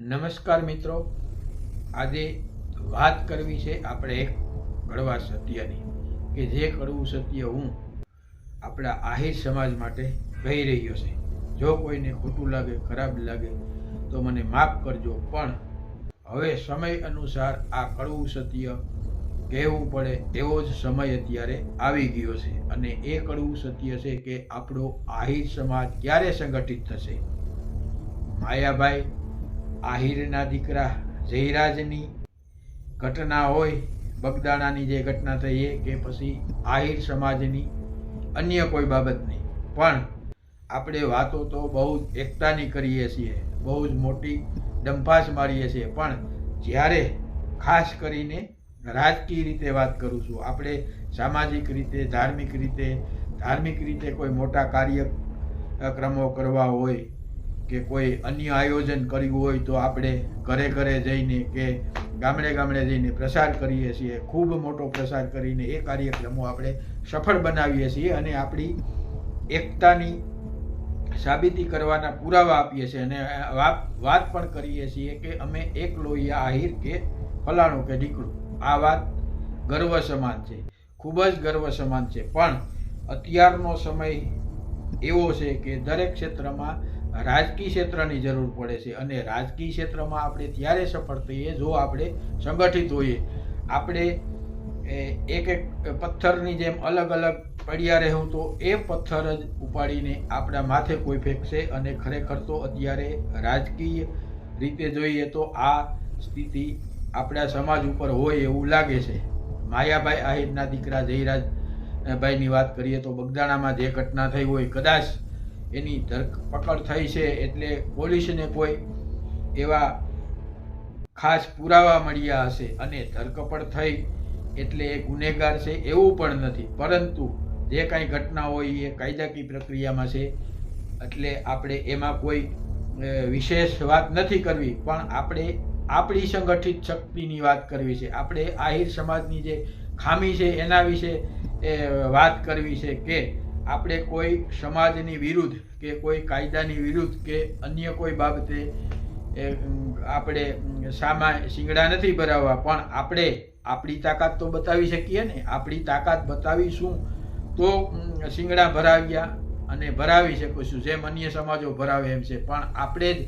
નમસ્કાર મિત્રો, આજે વાત કરવી છે આપણે એક કડવા સત્યની કે જે કડવું સત્ય હું આપણા આહિર સમાજ માટે કહી રહ્યો છે. જો કોઈને ખોટું લાગે, ખરાબ લાગે તો મને માફ કરજો, પણ હવે સમય અનુસાર આ કડવું સત્ય કહેવું પડે એવો જ સમય અત્યારે આવી ગયો છે. અને એ કડવું સત્ય છે કે આપણો આહિર સમાજ ક્યારે સંગઠિત થશે. માયાભાઈ આહિરના દીકરા જયરાજની ઘટના હોય, બગદાણાની જે ઘટના થઈ એ, કે પછી આહિર સમાજની અન્ય કોઈ બાબત નહીં, પણ આપણે વાતો તો બહુ જ એકતાની કરીએ છીએ, બહુ જ મોટી ડંફાસ મારીએ છીએ, પણ જ્યારે ખાસ કરીને રાજકીય રીતે વાત કરું છું, આપણે સામાજિક રીતે, ધાર્મિક રીતે કોઈ મોટા કાર્યક્રમો કરવા હોય કે કોઈ અન્ય આયોજન કર્યું હોય તો આપણે ઘરે ઘરે જઈને કે ગામડે જઈને પ્રસાર કરીએ છીએ. ખૂબ મોટો પ્રસાર કરીને એ કાર્યક્રમો આપણે સફળ બનાવીએ છીએ અને આપણી એકતાની સાબિતી કરવાના પુરાવા આપીએ છીએ અને વાત પણ કરીએ છીએ કે અમે એક લોહિયા આહિર કે ફલાણું કે ઢીકણું. આ વાત ગર્વ સમાન છે, ખૂબ જ ગર્વ સમાન છે. પણ અત્યારનો સમય એવો છે કે દરેક ક્ષેત્રમાં રાજકીય ક્ષેત્રની જરૂર પડે છે અને રાજકીય ક્ષેત્રમાં આપણે ત્યારે સફળ થઈએ જો આપણે સંગઠિત હોઈએ. આપણે એક એક પથ્થરની જેમ અલગ અલગ પડ્યા રહેવું તો એ પથ્થર જ ઉપાડીને આપણા માથે કોઈ ફેંકશે. અને ખરેખર તો અત્યારે રાજકીય રીતે જોઈએ તો આ સ્થિતિ આપણા સમાજ ઉપર હોય એવું લાગે છે. માયાભાઈ આહિરના દીકરા જયરાજભાઈની વાત કરીએ તો બગદાણામાં જે ઘટના થઈ હોય, કદાચ એની ધરપકડ થઈ છે એટલે પોલીસને કોઈ એવા ખાસ પુરાવા મળ્યા હશે અને ધરપકડ થઈ એટલે એ ગુનેગાર છે એવું પણ નથી. પરંતુ જે કાંઈ ઘટના હોય એ કાયદાકીય પ્રક્રિયામાં છે એટલે આપણે એમાં કોઈ વિશેષ વાત નથી કરવી, પણ આપણે આપણી સંગઠિત શક્તિની વાત કરવી છે. આપણે આહિર સમાજની જે ખામી છે એના વિશે વાત કરવી છે કે આપણે કોઈ સમાજની વિરુદ્ધ કે કોઈ કાયદાની વિરુદ્ધ કે અન્ય કોઈ બાબતે આપણે શિંગડા નથી ભરાવવા, પણ આપણે આપણી તાકાત તો બતાવી શકીએ ને. આપણી તાકાત બતાવીશું તો શિંગડા ભરાવ્યા અને ભરાવી શકીશું જેમ અન્ય સમાજો ભરાવે એમ છે. પણ આપણે જ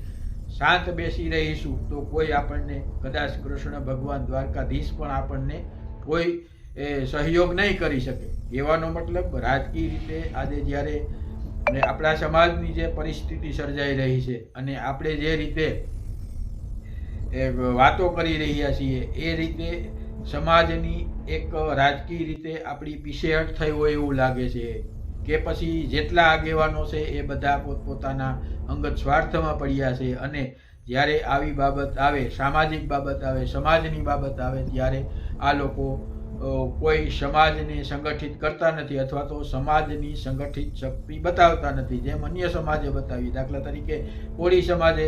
શાંત બેસી રહીશું તો કોઈ આપણને, કદાચ કૃષ્ણ ભગવાન દ્વારકાધીશ પણ આપણને કોઈ સહયોગ નહીં કરી શકે. કહેવાનો મતલબ રાજકીય રીતે આજે જ્યારે આપણા સમાજની જે પરિસ્થિતિ સર્જાઈ રહી છે અને આપણે જે રીતે વાતો કરી રહ્યા છીએ એ રીતે સમાજની એક રાજકીય રીતે આપણી પીછેહટ થઈ હોય એવું લાગે છે. કે પછી જેટલા આગેવાનો છે એ બધા પોતપોતાના અંગત સ્વાર્થમાં પડ્યા છે અને જ્યારે આવી બાબત આવે, સામાજિક બાબત આવે, સમાજની બાબત આવે ત્યારે આ લોકો કોઈ સમાજને સંગઠિત કરતા નથી અથવા તો સમાજની સંગઠિત શક્તિ બતાવતા નથી જેમ અન્ય સમાજે બતાવી. દાખલા તરીકે કોળી સમાજે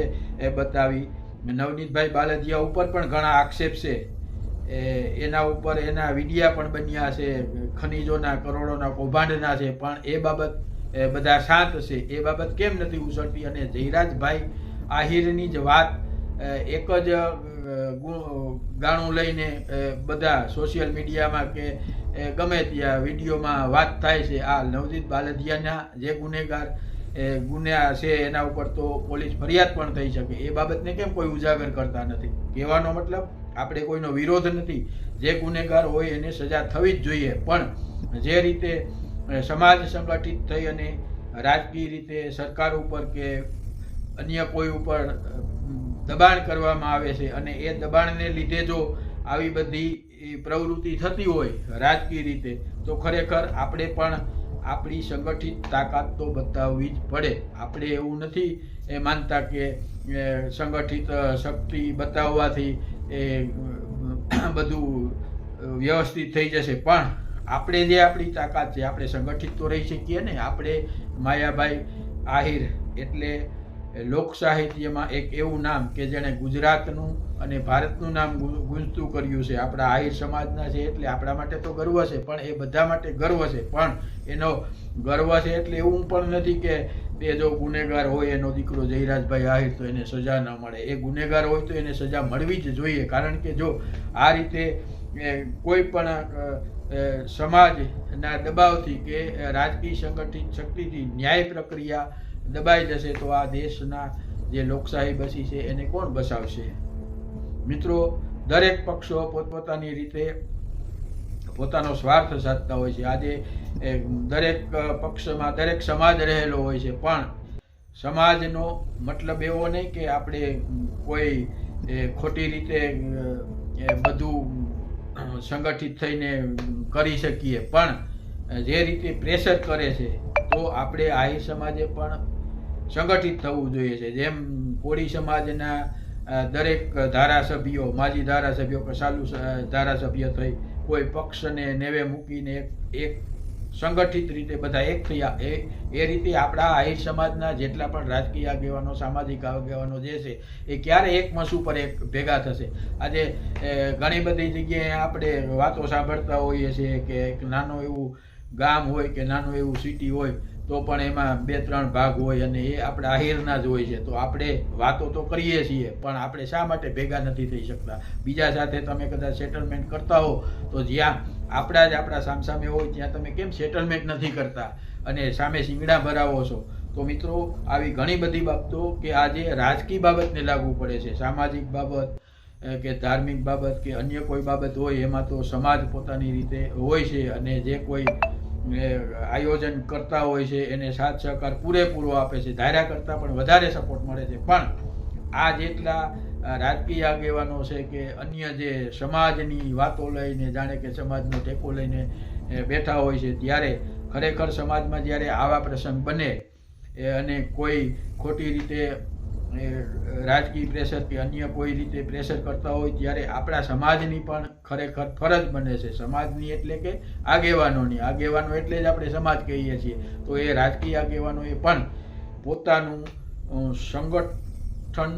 બતાવી. નવનીતભાઈ બાલદિયા ઉપર પણ ઘણા આક્ષેપ છે, એના ઉપર એના વિડિયા પણ બન્યા છે, ખનીજોના કરોડોના કૌભાંડના છે, પણ એ બાબત બધા શાંત છે. એ બાબત કેમ નથી ઉછળતી? અને જયરાજભાઈ આહિરની જ વાત એક જ ગાણું લઈને બધા સોશિયલ મીડિયામાં કે ગમે ત્યાં વિડીયોમાં વાત થાય છે. આ નવનીત બાલદિયાના જે ગુનેગાર છે એના ઉપર તો પોલીસ ફરિયાદ પણ થઈ શકે. એ બાબતને કેમ કોઈ ઉજાગર કરતા નથી? કહેવાનો મતલબ આપણે કોઈનો વિરોધ નથી, જે ગુનેગાર હોય એને સજા થવી જ જોઈએ. પણ જે રીતે સમાજ સંગઠિત થઈ અને રાજકીય રીતે સરકાર ઉપર કે અન્ય કોઈ ઉપર દબાણ કરવામાં આવે છે અને એ દબાણને લીધે જો આવી બધી પ્રવૃત્તિ થતી હોય રાજકીય રીતે તો ખરેખર આપણે પણ આપણી સંગઠિત તાકાત તો બતાવવી જ પડે. આપણે એવું નથી માનતા કે સંગઠિત શક્તિ બતાવવાથી એ બધું વ્યવસ્થિત થઈ જશે, પણ આપણે જે આપણી તાકાત છે આપણે સંગઠિત તો રહી શકીએ ને. આપણે માયાભાઈ આહિર એટલે લોક સાહિત્યમાં એક એવું નામ કે જેણે ગુજરાતનું અને ભારતનું નામ ગુંજતું કર્યું છે. આપણા આહિર સમાજના છે એટલે આપણા માટે તો ગર્વ છે, પણ એ બધા માટે ગર્વ છે. પણ એનો ગર્વ છે એટલે એવું પણ નથી કે તે જો ગુનેગાર હોય, એનો દીકરો જયરાજભાઈ આહિર, તો એને સજા ન મળે. એ ગુનેગાર હોય તો એને સજા મળવી જ જોઈએ. કારણ કે જો આ રીતે કોઈ પણ સમાજના દબાવથી કે રાજકીય સંગઠિત શક્તિથી ન્યાય પ્રક્રિયા દબાઈ જશે તો આ દેશના જે લોકશાહી બસી છે એને કોણ બસાવશે? મિત્રો, દરેક પક્ષો પોતપોતાની રીતે પોતાનો સ્વાર્થ સાધતા હોય છે. આજે દરેક પક્ષમાં દરેક સમાજ રહેલો હોય છે, પણ સમાજનો મતલબ એવો નહીં કે આપણે કોઈ ખોટી રીતે બધું સંગઠિત થઈને કરી શકીએ. પણ જે રીતે પ્રેશર કરે છે તો આપણે આહિર સમાજે પણ સંગઠિત થવું જોઈએ છે. જેમ કોળી સમાજના દરેક ધારાસભ્યો, માજી ધારાસભ્યો કે ચાલુ ધારાસભ્ય થઈ કોઈ પક્ષને નેવે મૂકીને એક સંગઠિત રીતે બધા એક થયા, એ રીતે આપણા આહિર સમાજના જેટલા પણ રાજકીય આગેવાનો, સામાજિક આગેવાનો જે છે એ ક્યારે એક મંચ ઉપર એક ભેગા થશે? આજે ઘણી બધી જગ્યાએ આપણે વાતો સાંભળતા હોઈએ છીએ કે એક નાનું એવું ગામ હોય કે નાનું એવું સિટી હોય તો પણ એમાં 2-3 ભાગ હોય અને એ આપણા આહિરના જ હોય છે. તો આપણે વાતો તો કરીએ છીએ, પણ આપણે શા માટે ભેગા નથી થઈ શકતા? બીજા સાથે તમે કદાચ સેટલમેન્ટ કરતા હો તો જ્યાં આપણા સામસામે હોય ત્યાં તમે કેમ સેટલમેન્ટ નથી કરતા અને સામે શિંગડા ભરાવો છો? તો મિત્રો, આવી ઘણી બધી બાબતો કે આજે રાજકીય બાબતને લાગુ પડે છે, સામાજિક બાબત કે ધાર્મિક બાબત કે અન્ય કોઈ બાબત હોય, એમાં તો સમાજ પોતાની રીતે હોય છે અને જે કોઈ આયોજન કરતા હોય છે એને સાથ સહકાર પૂરેપૂરો આપે છે. ધાર્યા કરતાં પણ વધારે સપોર્ટ મળે છે. પણ આ જેટલા રાજકીય આગેવાનો છે કે અન્ય જે સમાજની વાતો લઈને જાણે કે સમાજનો ટેકો લઈને બેઠા હોય છે, ત્યારે ખરેખર સમાજમાં જ્યારે આવા પ્રસંગ બને અને કોઈ ખોટી રીતે રાજકીય પ્રેશર કે અન્ય કોઈ રીતે પ્રેશર કરતા હોય ત્યારે આપણા સમાજની પણ ખરેખર ફરજ બને છે. સમાજની એટલે કે આગેવાનોની. આગેવાનો એટલે જ આપણે સમાજ કહીએ છીએ. તો એ રાજકીય આગેવાનોએ પણ પોતાનું સંગઠન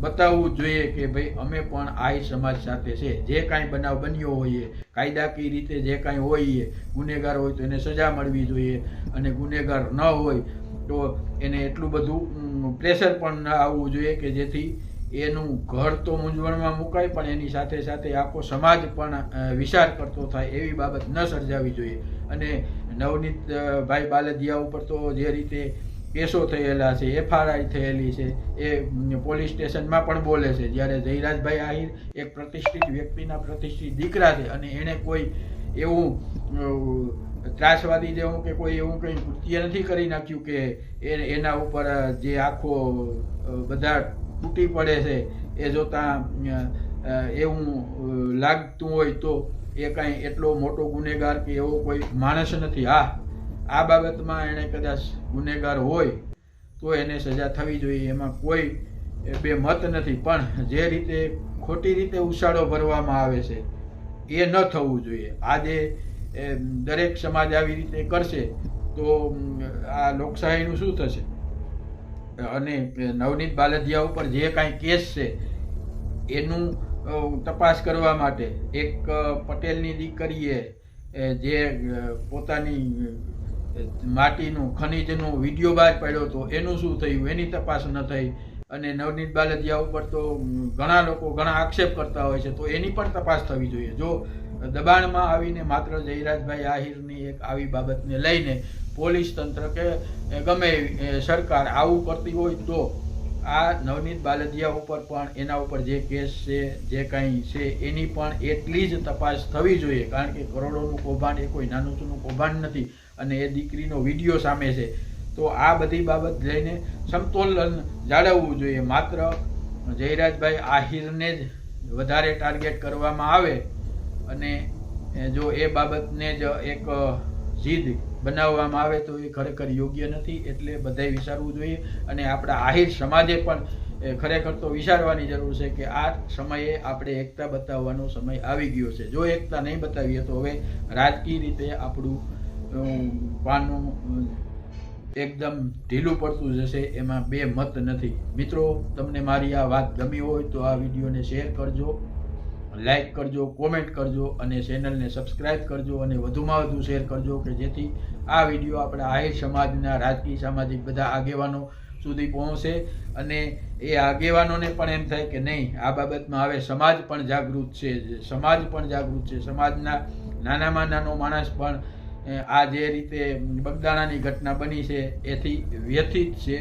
બતાવવું જોઈએ કે ભાઈ અમે પણ આહિર સમાજ સાથે છે. જે કાંઈ બનાવ બન્યો હોય, કાયદાકીય રીતે જે કાંઈ હોય, ગુનેગાર હોય તો એને સજા મળવી જોઈએ અને ગુનેગાર ન હોય તો એને એટલું બધું પ્રેશર પણ ના આવવું જોઈએ કે જેથી એનું ઘર તો મૂંઝવણમાં મુકાય પણ એની સાથે સાથે આખો સમાજ પણ વિચાર કરતો થાય એવી બાબત ન સર્જાવી જોઈએ. અને નવનીતભાઈ બાલદિયા ઉપર તો જે રીતે કેસો થયેલા છે, FIR થયેલી છે, એ પોલીસ સ્ટેશનમાં પણ બોલે છે. જ્યારે જયરાજભાઈ આહિર એક પ્રતિષ્ઠિત વ્યક્તિના પ્રતિષ્ઠિત દીકરા છે અને એણે કોઈ એવું ત્રાસવાદી જેવું કે કોઈ એવું કંઈ કૃત્ય નથી કરી નાખ્યું કે એના ઉપર જે આખો બધા તૂટી પડે છે એ જોતાં એવું લાગતું હોય તો એ કાંઈ એટલો મોટો ગુનેગાર કે એવો કોઈ માણસ નથી. આ બાબતમાં એણે કદાચ ગુનેગાર હોય તો એને સજા થવી જોઈએ, એમાં કોઈ બે મત નથી. પણ જે રીતે ખોટી રીતે ઉછાળો ભરવામાં આવે છે એ ન થવું જોઈએ. આજે દરેક સમાજ આવી રીતે કરશે તો આ લોકશાહીનું શું થશે? અને નવનીત બાલદિયા ઉપર જે કાંઈ કેસ છે એનું તપાસ કરવા માટે એક પટેલની દીકરીએ જે પોતાની માટીનું ખનીજનું વિડીયો બહાર પાડ્યો હતો, એનું શું થયું? એની તપાસ ન થઈ. અને નવનીત બાલદિયા ઉપર તો ઘણા લોકો ઘણા આક્ષેપ કરતા હોય છે, તો એની પણ તપાસ થવી જોઈએ. જો દબાણમાં આવીને માત્ર જયરાજભાઈ આહિરની એક આવી બાબતને લઈને પોલીસ તંત્ર કે ગમે સરકાર આવું કરતી હોય તો આ નવનીત બાલદિયા ઉપર પણ એના ઉપર જે કેસ છે, જે કાંઈ છે એની પણ એટલી જ તપાસ થવી જોઈએ. કારણ કે કરોડોનું કૌભાંડ એ કોઈ નાનું સૂનું કૌભાંડ નથી અને એ દીકરીનો વિડીયો સામે છે. તો આ બધી બાબત લઈને સમતોલન જાળવવું જોઈએ. માત્ર જયરાજભાઈ આહિરને જ વધારે ટાર્ગેટ કરવામાં આવે અને જો એ બાબતને જ એક જીદ બનાવવામાં આવે તો એ ખરેખર યોગ્ય નથી. એટલે બધાએ વિચારવું જોઈએ અને આપણા આહિર સમાજે પણ ખરેખર તો વિચારવાની જરૂર છે કે આ સમયે આપણે એકતા બતાવવાનો સમય આવી ગયો છે. જો એકતા નહીં બતાવીએ તો હવે રાજકીય રીતે આપણું પાનું એકદમ ઢીલું પડતું જશે, એમાં બે મત નથી. મિત્રો, તમને મારી આ વાત ગમી હોય તો આ વિડીયોને શેર કરજો લાઈક કરજો, કોમેન્ટ કરજો અને ચેનલને સબસ્ક્રાઈબ કરજો અને વધુમાં વધુ શેર કરજો કે જેથી આ વિડીયો આપણા આહિર સમાજના રાજકીય સામાજિક બધા આગેવાનો સુધી પહોંચે અને એ આગેવાનોને પણ એમ થાય કે નહીં, આ બાબતમાં હવે સમાજ પણ જાગૃત છે, સમાજના નાનામાં નાનો માણસ પણ આ જે રીતે બગદાણાની ઘટના બની છે એથી વ્યથિત છે,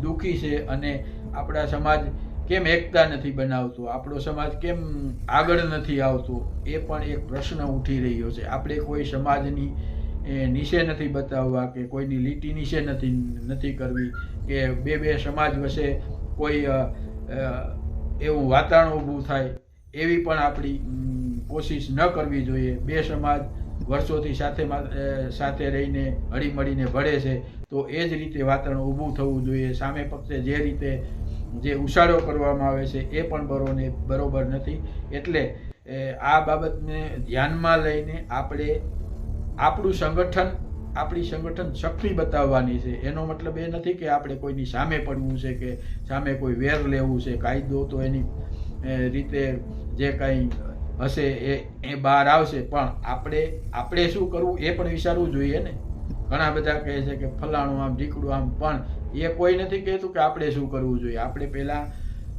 દુઃખી છે અને આપણા સમાજ કેમ એકતા નથી બનાવતો, આપણો સમાજ કેમ આગળ નથી આવતો, એ પણ એક પ્રશ્ન ઉઠી રહ્યો છે. આપણે કોઈ સમાજની નીચે નથી બતાવવા કે કોઈની લીટી નીચે નથી કરવી કે બે સમાજ વચ્ચે કોઈ એવું વાતાવરણ ઊભું થાય એવી પણ આપણી કોશિશ ન કરવી જોઈએ. બે સમાજ વર્ષોથી સાથે રહીને હળીમળીને ભળે છે તો એ જ રીતે વાતાવરણ ઊભું થવું જોઈએ. સામે પક્ષે જે રીતે જે ઉછાળો કરવામાં આવે છે એ પણ બરોબર નથી. એટલે આ બાબતને ધ્યાનમાં લઈને આપણે આપણી સંગઠન શક્તિ બતાવવાની છે. એનો મતલબ એ નથી કે આપણે કોઈની સામે પડવું છે કે સામે કોઈ વેર લેવું છે. કાયદો તો એની રીતે જે કંઈ હશે એ બહાર આવશે, પણ આપણે શું કરવું એ પણ વિચારવું જોઈએ ને. ઘણા બધા કહે છે કે ફલાણું આમ ઢીકડું આમ, પણ એ કોઈ નથી કહેતું કે આપણે શું કરવું જોઈએ. આપણે પહેલાં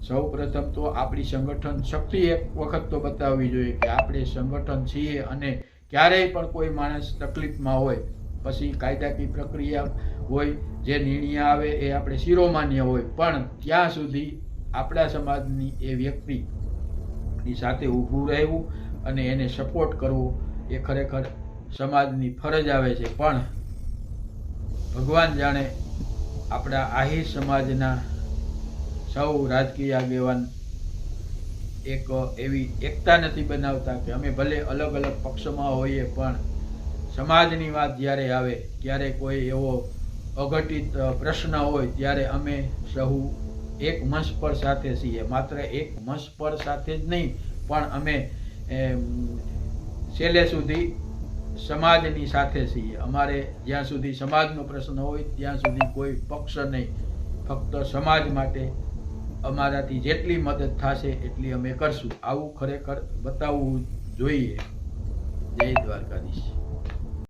સૌ પ્રથમ તો આપણી સંગઠન શક્તિ એક વખત તો બતાવવી જોઈએ કે આપણે સંગઠન છીએ અને ક્યારેય પણ કોઈ માણસ તકલીફમાં હોય પછી કાયદાકીય પ્રક્રિયા હોય, જે નિર્ણય આવે એ આપણે શિરોમાન્ય હોય, પણ ત્યાં સુધી આપણા સમાજની એ વ્યક્તિની સાથે ઊભું રહેવું અને એને સપોર્ટ કરવો એ ખરેખર સમાજની ફરજ આવે છે. પણ ભગવાન જાણે આપણા આહિર સમાજના સૌ રાજકીય આગેવાન એક એવી એકતા નથી બનાવતા કે અમે ભલે અલગ અલગ પક્ષમાં હોઈએ પણ સમાજની વાત જ્યારે આવે, ત્યારે કોઈ એવો અઘટિત પ્રશ્ન હોય ત્યારે અમે સહુ એક મંચ પર સાથે છીએ. માત્ર એક મંચ પર સાથે જ નહીં, પણ અમે છેલ્લે સુધી સમાજની સાથે છીએ. અમારે જ્યાં સુધી સમાજનો પ્રશ્ન હોય ત્યાં સુધી કોઈ પક્ષ નહીં, ફક્ત સમાજ માટે અમારાથી જેટલી મદદ થશે એટલી અમે કરશું. આવું ખરેખર બતાવવું જોઈએ. જય દ્વારકાધીશ.